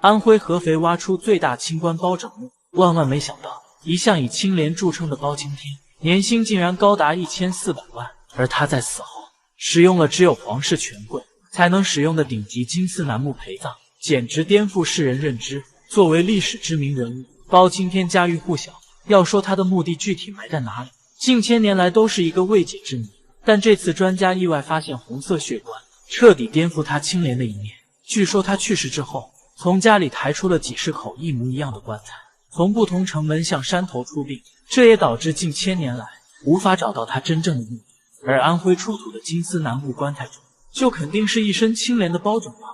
安徽合肥挖出最大清官包拯墓，万万没想到，一向以清廉著称的包青天，年薪竟然高达1400万，而他在死后使用了只有皇室权贵才能使用的顶级金丝楠木陪葬，简直颠覆世人认知。作为历史知名人物，包青天家喻户晓。要说他的墓地具体埋在哪里，近千年来都是一个未解之谜。但这次专家意外发现红色血棺，彻底颠覆他清廉的一面。据说他去世之后，从家里抬出了几十口一模一样的棺材，从不同城门向山头出殡，这也导致近千年来无法找到他真正的墓地。而安徽出土的金丝楠木棺材中，就肯定是一身清廉的包拯吧。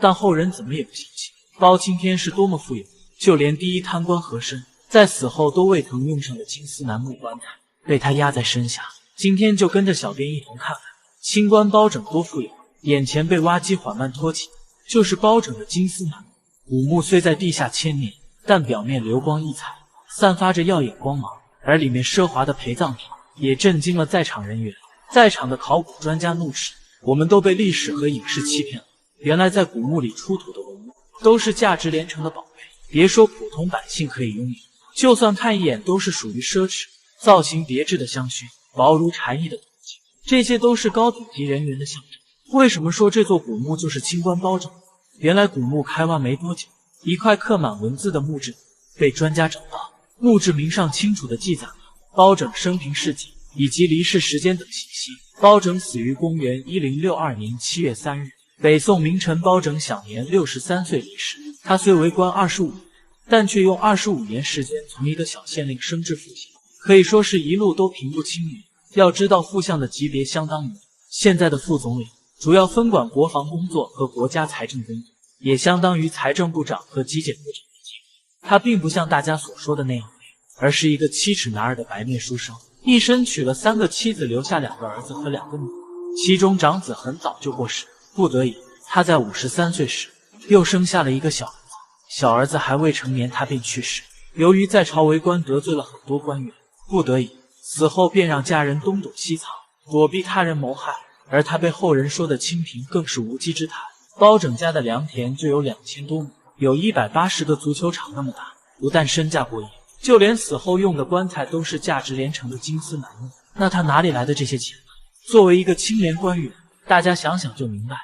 但后人怎么也不相信包青天是多么富有，就连第一贪官和珅在死后都未曾用上的金丝楠木棺材被他压在身下。今天就跟着小编一同看看清官包拯多富有。眼前被挖机缓慢托起，就是包拯的金丝楠木。古墓虽在地下千年，但表面流光溢彩，散发着耀眼光芒，而里面奢华的陪葬品也震惊了在场人员。在场的考古专家怒斥：我们都被历史和影视欺骗了。原来在古墓里出土的文物都是价值连城的宝贝，别说普通百姓可以拥有，就算看一眼都是属于奢侈。造型别致的香薰，薄如蝉翼的铜镜，这些都是高等级人员的象征。为什么说这座古墓就是清官包拯？原来古墓开挖没多久，一块刻满文字的墓志被专家找到，墓志铭上清楚地记载了包拯生平事迹以及离世时间等信息。包拯死于公元1062年7月3日，北宋名臣包拯享年63岁离世。他虽为官25年，但却用25年时间从一个小县令升至副相，可以说是一路都平步青云。要知道副相的级别相当于现在的副总理，主要分管国防工作和国家财政工作，也相当于财政部长和纪检部长的级别。他并不像大家所说的那样而是一个7尺男儿的白面书生，一生娶了3个妻子，留下2个儿子和2个女儿，其中长子很早就过世，不得已他在53岁时又生下了一个小儿子，小儿子还未成年他便去世。由于在朝为官得罪了很多官员，不得已死后便让家人东躲西藏，躲避他人谋害，而他被后人说的清贫更是无稽之谈。包拯家的良田就有2000多亩，有180个足球场那么大，不但身价过亿，就连死后用的棺材都是价值连城的金丝楠木。那他哪里来的这些钱呢？作为一个清廉官员，大家想想就明白。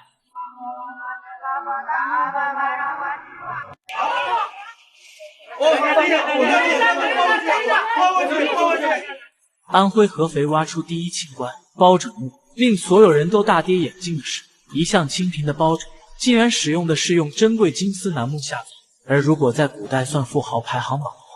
安徽合肥挖出第一清官包拯墓，令所有人都大跌眼镜的是，一向清贫的包拯竟然使用的是用珍贵金丝楠木下葬。而如果在古代算富豪排行榜的话，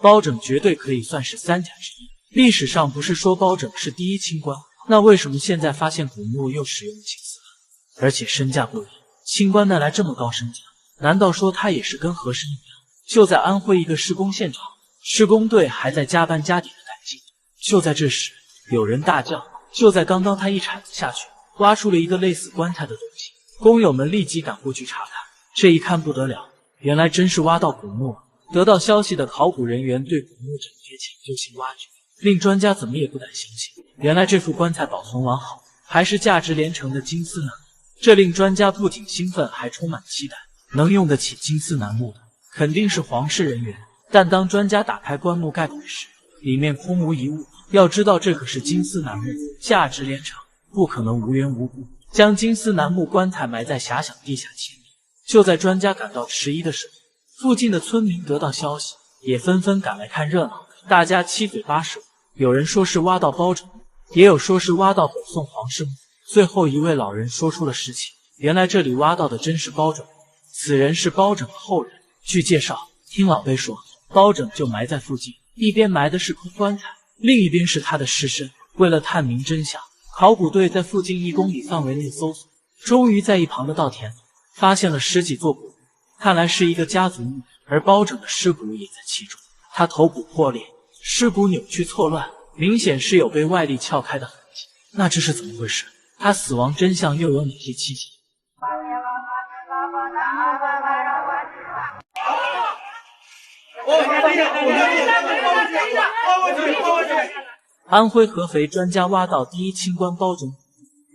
包拯绝对可以算是3甲之一。历史上不是说包拯是第一清官，那为什么现在发现古墓又使用金丝楠，而且身价过亿？清官带来这么高身价，难道说他也是跟和珅一样？就在安徽一个施工现场，施工队还在加班加点的赶进度。就在这时，有人大叫，就在刚刚他一铲子下去，挖出了一个类似棺材的东西。工友们立即赶过去查看，这一看不得了，原来真是挖到古墓了。得到消息的考古人员对古墓展开抢救性挖掘，令专家怎么也不敢相信，原来这副棺材保存完好，还是价值连城的金丝楠木。这令专家不仅兴奋，还充满期待。能用得起金丝楠木的肯定是皇室人员，但当专家打开棺木盖板时，里面空无一物。要知道这可是金丝楠木，价值连城，不可能无缘无故将金丝楠木棺材埋在狭小地下千米。就在专家感到迟疑的时候，附近的村民得到消息，也纷纷赶来看热闹。大家七嘴八舌，有人说是挖到包拯墓，也有说是挖到北宋皇室墓。最后一位老人说出了实情，原来这里挖到的真是包拯墓，此人是包拯的后人。据介绍，听老辈说，包拯就埋在附近，一边埋的是空棺材，另一边是他的尸身。为了探明真相，考古队在附近1公里范围内搜索，终于在一旁的稻田里发现了10几座古墓，看来是一个家族墓，而包拯的尸骨也在其中。他头骨破裂，尸骨扭曲错乱，明显是有被外力撬开的痕迹。那这是怎么回事？他死亡真相又有哪些蹊跷？安徽合肥专家挖到第一清官包拯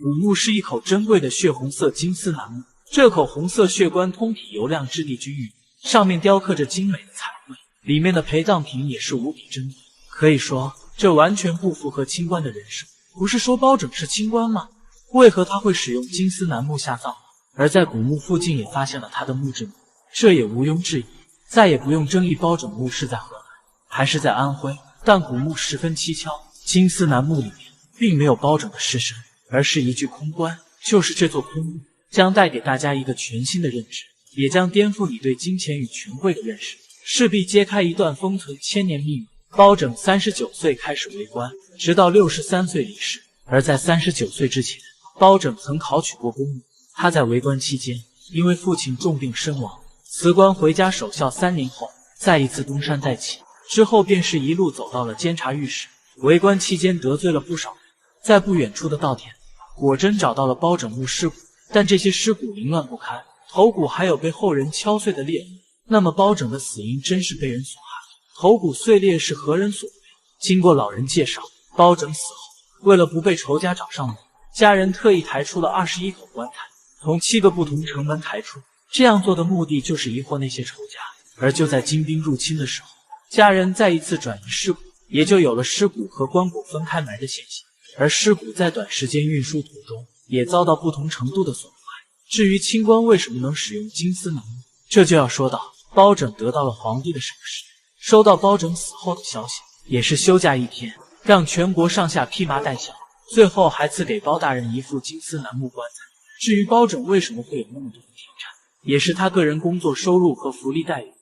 古墓是一口珍贵的血红色金丝楠木，这口红色血棺通体油亮质地均匀，上面雕刻着精美的彩绘，里面的陪葬品也是无比珍贵。可以说，这完全不符合清官的人设。不是说包拯是清官吗？为何他会使用金丝楠木下葬？而在古墓附近也发现了他的墓志铭，这也毋庸置疑，再也不用争议包拯墓是在河南还是在安徽。但古墓十分蹊跷，金丝楠木里面并没有包拯的尸身，而是一具空棺。就是这座空墓将带给大家一个全新的认知，也将颠覆你对金钱与权贵的认识，势必揭开一段封存千年秘密。包拯39岁开始为官，直到63岁离世。而在39岁之前，包拯曾考取过公务。他在为官期间，因为父亲重病身亡，辞官回家守孝3年后，再一次东山再起。之后便是一路走到了监察御史。为官期间得罪了不少人，在不远处的稻田果真找到了包拯墓尸骨，但这些尸骨凌乱不堪，头骨还有被后人敲碎的裂痕。那么包拯的死因真是被人所害，头骨碎裂是何人所为？经过老人介绍，包拯死后，为了不被仇家找上门，家人特意抬出了21口棺材，从7个不同城门抬出。这样做的目的就是疑惑那些仇家。而就在金兵入侵的时候，家人再一次转移尸骨，也就有了尸骨和棺椁分开埋的现象。而尸骨在短时间运输途中也遭到不同程度的损坏。至于清官为什么能使用金丝楠木，这就要说到包拯得到了皇帝的赏识。收到包拯死后的消息，也是休假1天，让全国上下披麻戴孝，最后还赐给包大人一副金丝楠木棺材。至于包拯为什么会有那么多的田产，也是他个人工作收入和福利待遇